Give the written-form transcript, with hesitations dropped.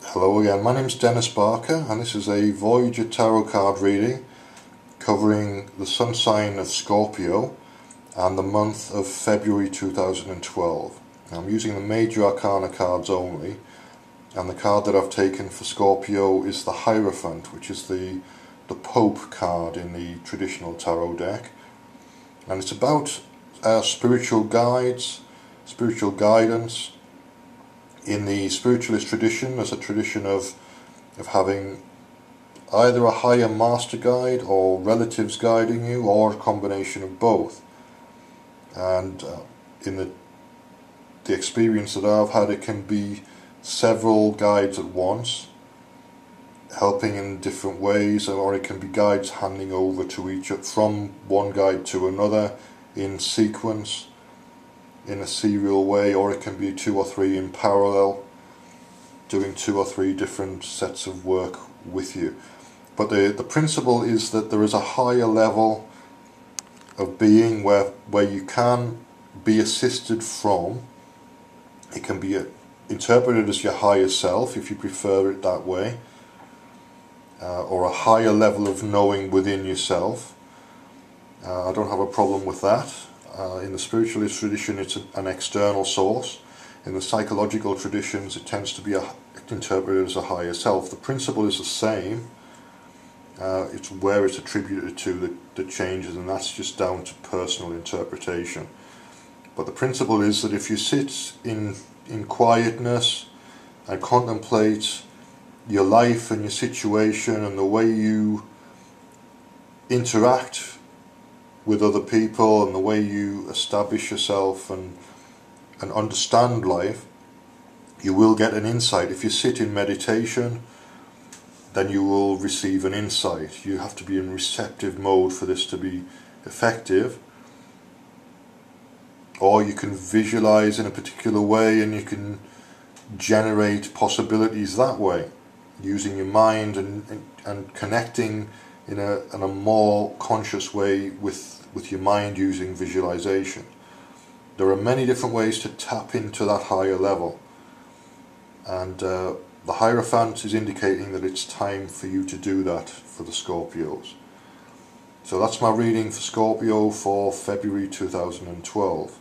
Hello again, my name is Dennis Barker and this is a Voyager Tarot card reading covering the sun sign of Scorpio and the month of February 2012. Now, I'm using the Major Arcana cards only, and the card that I've taken for Scorpio is the Hierophant, which is the Pope card in the traditional tarot deck, and it's about spiritual guides, spiritual guidance. In the spiritualist tradition, there's a tradition of having either a higher master guide or relatives guiding you, or a combination of both. And in the experience that I've had, it can be several guides at once, helping in different ways, or it can be guides handing over to each from one guide to another in sequence, in a serial way, or it can be two or three in parallel, doing two or three different sets of work with you. But the principle is that there is a higher level of being where you can be assisted from. It can be interpreted as your higher self, if you prefer it that way, or a higher level of knowing within yourself. I don't have a problem with that. In the spiritualist tradition, it's an external source. In the psychological traditions, it tends to be interpreted as a higher self. The principle is the same. It's where it's attributed to that changes, and that's just down to personal interpretation. But the principle is that if you sit in quietness and contemplate your life and your situation and the way you interact with other people and the way you establish yourself and understand life, you will get an insight. If you sit in meditation, then you will receive an insight. You have to be in receptive mode for this to be effective. Or you can visualize in a particular way and you can generate possibilities that way, using your mind and connecting in a more conscious way with your mind, using visualization. There are many different ways to tap into that higher level, and the Hierophant is indicating that it's time for you to do that for the Scorpios. So that's my reading for Scorpio for February 2012.